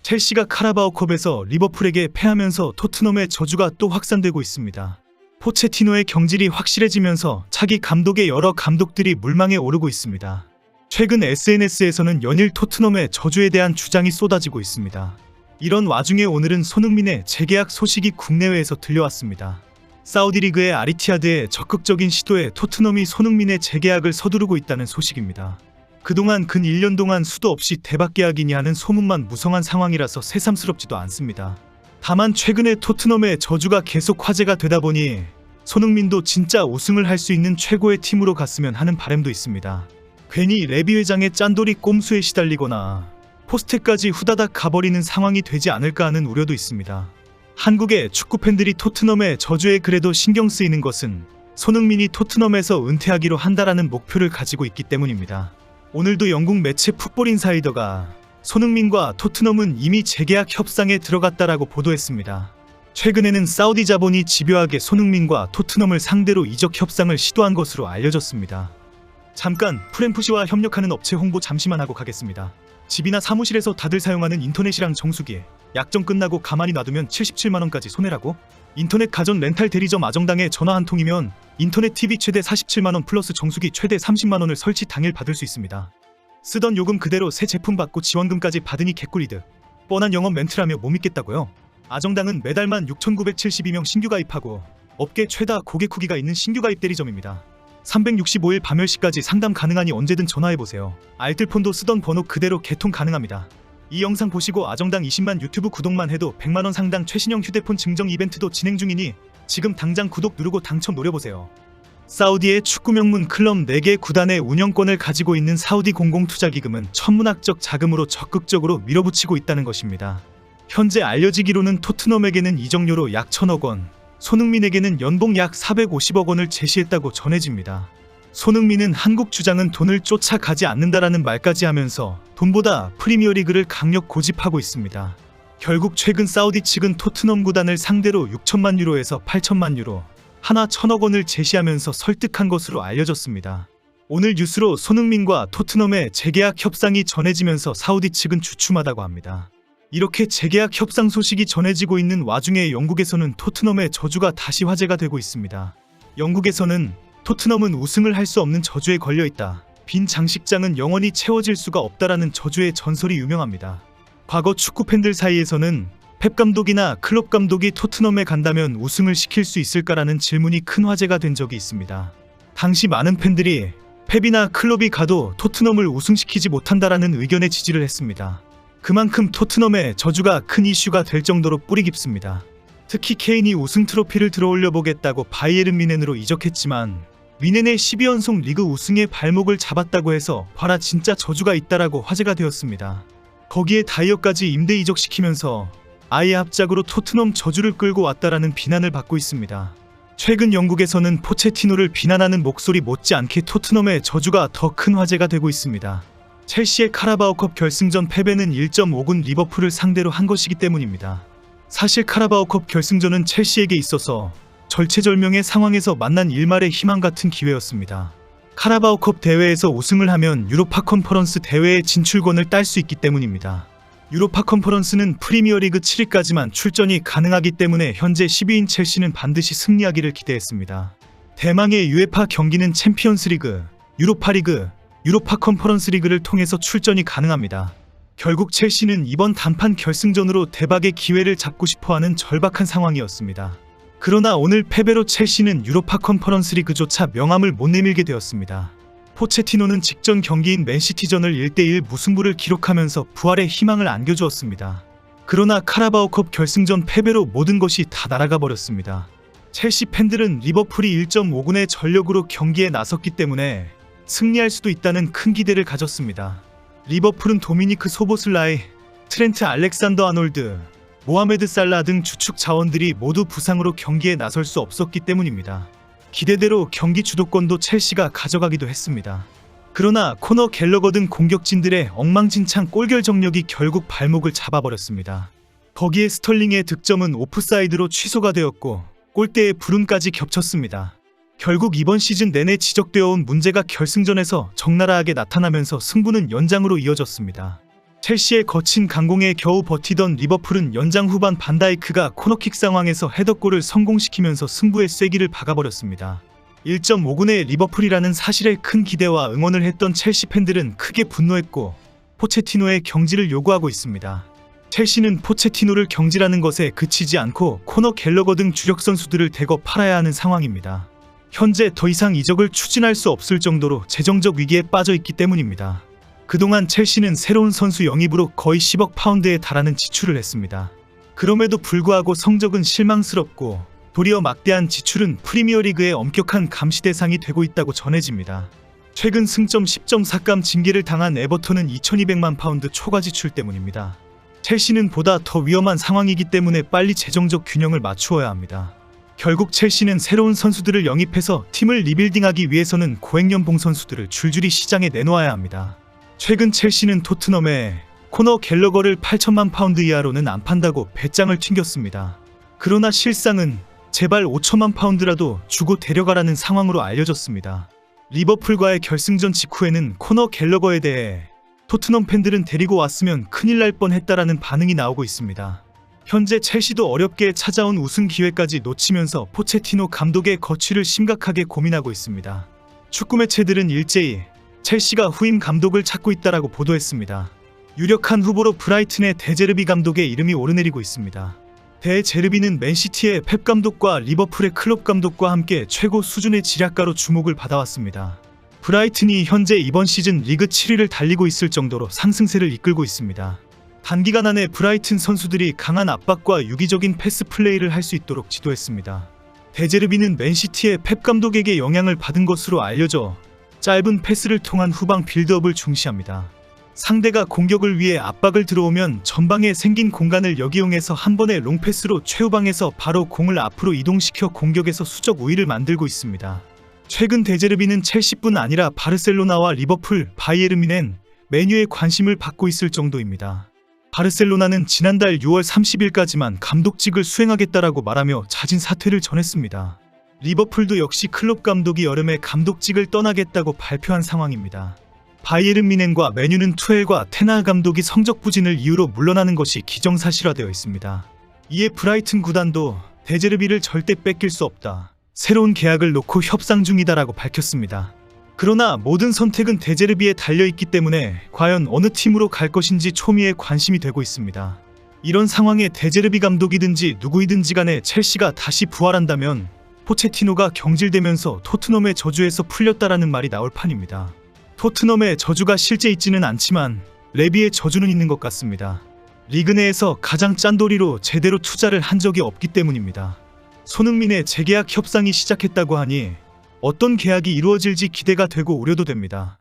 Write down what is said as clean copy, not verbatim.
첼시가 카라바오컵에서 리버풀에게 패하면서 토트넘의 저주가 또 확산되고 있습니다. 포체티노의 경질이 확실해지면서 차기 감독의 여러 감독들이 물망에 오르고 있습니다. 최근 SNS에서는 연일 토트넘의 저주에 대한 주장이 쏟아지고 있습니다. 이런 와중에 오늘은 손흥민의 재계약 소식이 국내외에서 들려왔습니다. 사우디리그의 아리티아드의 적극적인 시도에 토트넘이 손흥민의 재계약을 서두르고 있다는 소식입니다. 그동안 근 1년 동안 수도 없이 대박 계약이니 하는 소문만 무성한 상황이라서 새삼스럽지도 않습니다. 다만 최근에 토트넘의 저주가 계속 화제가 되다 보니 손흥민도 진짜 우승을 할 수 있는 최고의 팀으로 갔으면 하는 바람도 있습니다. 괜히 레비 회장의 짠돌이 꼼수에 시달리거나 포스트까지 후다닥 가버리는 상황이 되지 않을까 하는 우려도 있습니다. 한국의 축구팬들이 토트넘의 저주에 그래도 신경 쓰이는 것은 손흥민이 토트넘에서 은퇴하기로 한다라는 목표를 가지고 있기 때문입니다. 오늘도 영국 매체 풋볼 인사이더가 손흥민과 토트넘은 이미 재계약 협상에 들어갔다라고 보도했습니다. 최근에는 사우디 자본이 집요하게 손흥민과 토트넘을 상대로 이적 협상을 시도한 것으로 알려졌습니다. 잠깐 프램프시와 협력하는 업체 홍보 잠시만 하고 가겠습니다. 집이나 사무실에서 다들 사용하는 인터넷이랑 정수기, 약정 끝나고 가만히 놔두면 77만원까지 손해라고? 인터넷 가전 렌탈 대리점 아정당에 전화 한 통이면 인터넷 TV 최대 47만원 플러스 정수기 최대 30만원을 설치 당일 받을 수 있습니다. 쓰던 요금 그대로 새 제품 받고 지원금까지 받으니 개꿀이득. 뻔한 영업 멘트라며 못 믿겠다고요? 아정당은 매달만 6,972명 신규 가입하고 업계 최다 고객 후기가 있는 신규 가입 대리점입니다. 365일 밤10시까지 상담 가능하니 언제든 전화해보세요. 알뜰폰도 쓰던 번호 그대로 개통 가능합니다. 이 영상 보시고 아정당 20만 유튜브 구독만 해도 100만원 상당 최신형 휴대폰 증정 이벤트도 진행 중이니 지금 당장 구독 누르고 당첨 노려보세요. 사우디의 축구 명문 클럽 4개 구단의 운영권을 가지고 있는 사우디 공공투자기금은 천문학적 자금으로 적극적으로 밀어붙이고 있다는 것입니다. 현재 알려지기로는 토트넘에게는 이적료로 약 1,000억 원, 손흥민에게는 연봉 약 450억 원을 제시했다고 전해집니다. 손흥민은 한국 주장은 돈을 쫓아가지 않는다라는 말까지 하면서 돈보다 프리미어리그를 강력 고집하고 있습니다. 결국 최근 사우디 측은 토트넘 구단을 상대로 6천만 유로에서 8천만 유로, 하나 1,000억 원을 제시하면서 설득한 것으로 알려졌습니다. 오늘 뉴스로 손흥민과 토트넘의 재계약 협상이 전해지면서 사우디 측은 주춤하다고 합니다. 이렇게 재계약 협상 소식이 전해지고 있는 와중에 영국에서는 토트넘의 저주가 다시 화제가 되고 있습니다. 영국에서는 토트넘은 우승을 할 수 없는 저주에 걸려있다. 빈 장식장은 영원히 채워질 수가 없다라는 저주의 전설이 유명합니다. 과거 축구팬들 사이에서는 펩 감독이나 클롭 감독이 토트넘에 간다면 우승을 시킬 수 있을까라는 질문이 큰 화제가 된 적이 있습니다. 당시 많은 팬들이 펩이나 클롭이 가도 토트넘을 우승시키지 못한다라는 의견에 지지를 했습니다. 그만큼 토트넘의 저주가 큰 이슈가 될 정도로 뿌리 깊습니다. 특히 케인이 우승 트로피를 들어올려 보겠다고 바이에른 뮌헨으로 이적했지만 뮌헨의 12연속 리그 우승에 발목을 잡았다고 해서 봐라 진짜 저주가 있다라고 화제가 되었습니다. 거기에 다이어까지 임대 이적시키면서 아예 합작으로 토트넘 저주를 끌고 왔다라는 비난을 받고 있습니다. 최근 영국에서는 포체티노를 비난하는 목소리 못지않게 토트넘의 저주가 더 큰 화제가 되고 있습니다. 첼시의 카라바오컵 결승전 패배는 1.5군 리버풀을 상대로 한 것이기 때문입니다. 사실 카라바오컵 결승전은 첼시에게 있어서 절체절명의 상황에서 만난 일말의 희망 같은 기회였습니다. 카라바오컵 대회에서 우승을 하면 유로파 컨퍼런스 대회의 진출권을 딸 수 있기 때문입니다. 유로파 컨퍼런스는 프리미어리그 7위까지만 출전이 가능하기 때문에 현재 10위인 첼시는 반드시 승리하기를 기대했습니다. 대망의 UEFA 경기는 챔피언스리그, 유로파리그, 유로파 컨퍼런스 리그를 통해서 출전이 가능합니다. 결국 첼시는 이번 단판 결승전으로 대박의 기회를 잡고 싶어하는 절박한 상황이었습니다. 그러나 오늘 패배로 첼시는 유로파 컨퍼런스 리그조차 명함을 못 내밀게 되었습니다. 포체티노는 직전 경기인 맨시티전을 1대1 무승부를 기록하면서 부활의 희망을 안겨주었습니다. 그러나 카라바오컵 결승전 패배로 모든 것이 다 날아가 버렸습니다. 첼시 팬들은 리버풀이 1.5군의 전력으로 경기에 나섰기 때문에 승리할 수도 있다는 큰 기대를 가졌습니다. 리버풀은 도미니크 소보슬라이, 트렌트 알렉산더 아놀드, 모하메드 살라 등 주축 자원들이 모두 부상으로 경기에 나설 수 없었기 때문입니다. 기대대로 경기 주도권도 첼시가 가져가기도 했습니다. 그러나 코너 갤러거 등 공격진들의 엉망진창 골결 정력이 결국 발목을 잡아버렸습니다. 거기에 스털링의 득점은 오프사이드로 취소가 되었고 골대에 불운까지 겹쳤습니다. 결국 이번 시즌 내내 지적되어 온 문제가 결승전에서 적나라하게 나타나면서 승부는 연장으로 이어졌습니다. 첼시의 거친 강공에 겨우 버티던 리버풀은 연장 후반 반다이크가 코너킥 상황에서 헤더골을 성공시키면서 승부의 쐐기를 박아버렸습니다. 1.5군의 리버풀이라는 사실에 큰 기대와 응원을 했던 첼시 팬들은 크게 분노했고 포체티노의 경질을 요구하고 있습니다. 첼시는 포체티노를 경질하는 것에 그치지 않고 코너 갤러거 등 주력 선수들을 대거 팔아야 하는 상황입니다. 현재 더 이상 이적을 추진할 수 없을 정도로 재정적 위기에 빠져 있기 때문입니다. 그동안 첼시는 새로운 선수 영입으로 거의 10억 파운드에 달하는 지출을 했습니다. 그럼에도 불구하고 성적은 실망스럽고 도리어 막대한 지출은 프리미어리그의 엄격한 감시 대상이 되고 있다고 전해집니다. 최근 승점 10.4감 징계를 당한 에버턴은 2200만 파운드 초과 지출 때문입니다. 첼시는 보다 더 위험한 상황이기 때문에 빨리 재정적 균형을 맞추어야 합니다. 결국 첼시는 새로운 선수들을 영입해서 팀을 리빌딩하기 위해서는 고액연봉 선수들을 줄줄이 시장에 내놓아야 합니다. 최근 첼시는 토트넘에 코너 갤러거를 8천만 파운드 이하로는 안 판다고 배짱을 튕겼습니다. 그러나 실상은 제발 5천만 파운드라도 주고 데려가라는 상황으로 알려졌습니다. 리버풀과의 결승전 직후에는 코너 갤러거에 대해 토트넘 팬들은 데리고 왔으면 큰일 날 뻔했다라는 반응이 나오고 있습니다. 현재 첼시도 어렵게 찾아온 우승 기회까지 놓치면서 포체티노 감독의 거취를 심각하게 고민하고 있습니다. 축구 매체들은 일제히 첼시가 후임 감독을 찾고 있다라고 보도했습니다. 유력한 후보로 브라이튼의 데제르비 감독의 이름이 오르내리고 있습니다. 데제르비는 맨시티의 펩 감독과 리버풀의 클롭 감독과 함께 최고 수준의 지략가로 주목을 받아왔습니다. 브라이튼이 현재 이번 시즌 리그 7위를 달리고 있을 정도로 상승세를 이끌고 있습니다. 단기간 안에 브라이튼 선수들이 강한 압박과 유기적인 패스 플레이를 할 수 있도록 지도했습니다. 데제르비는 맨시티의 펩 감독에게 영향을 받은 것으로 알려져 짧은 패스를 통한 후방 빌드업을 중시합니다. 상대가 공격을 위해 압박을 들어오면 전방에 생긴 공간을 역이용해서 한 번의 롱패스로 최후방에서 바로 공을 앞으로 이동시켜 공격에서 수적 우위를 만들고 있습니다. 최근 데제르비는 첼시뿐 아니라 바르셀로나와 리버풀, 바이에른 뮌헨, 맨유의 관심을 받고 있을 정도입니다. 바르셀로나는 지난달 6월 30일까지만 감독직을 수행하겠다라고 말하며 자진 사퇴를 전했습니다. 리버풀도 역시 클롭 감독이 여름에 감독직을 떠나겠다고 발표한 상황입니다. 바이에른 뮌헨과 맨유는 투엘과 테나 감독이 성적 부진을 이유로 물러나는 것이 기정사실화되어 있습니다. 이에 브라이튼 구단도 데제르비를 절대 뺏길 수 없다, 새로운 계약을 놓고 협상 중이다라고 밝혔습니다. 그러나 모든 선택은 데제르비에 달려있기 때문에 과연 어느 팀으로 갈 것인지 초미의 관심이 되고 있습니다. 이런 상황에 데제르비 감독이든지 누구이든지 간에 첼시가 다시 부활한다면 포체티노가 경질되면서 토트넘의 저주에서 풀렸다라는 말이 나올 판입니다. 토트넘의 저주가 실제 있지는 않지만 레비의 저주는 있는 것 같습니다. 리그 내에서 가장 짠돌이로 제대로 투자를 한 적이 없기 때문입니다. 손흥민의 재계약 협상이 시작했다고 하니 어떤 계약이 이루어질지 기대가 되고 우려도 됩니다.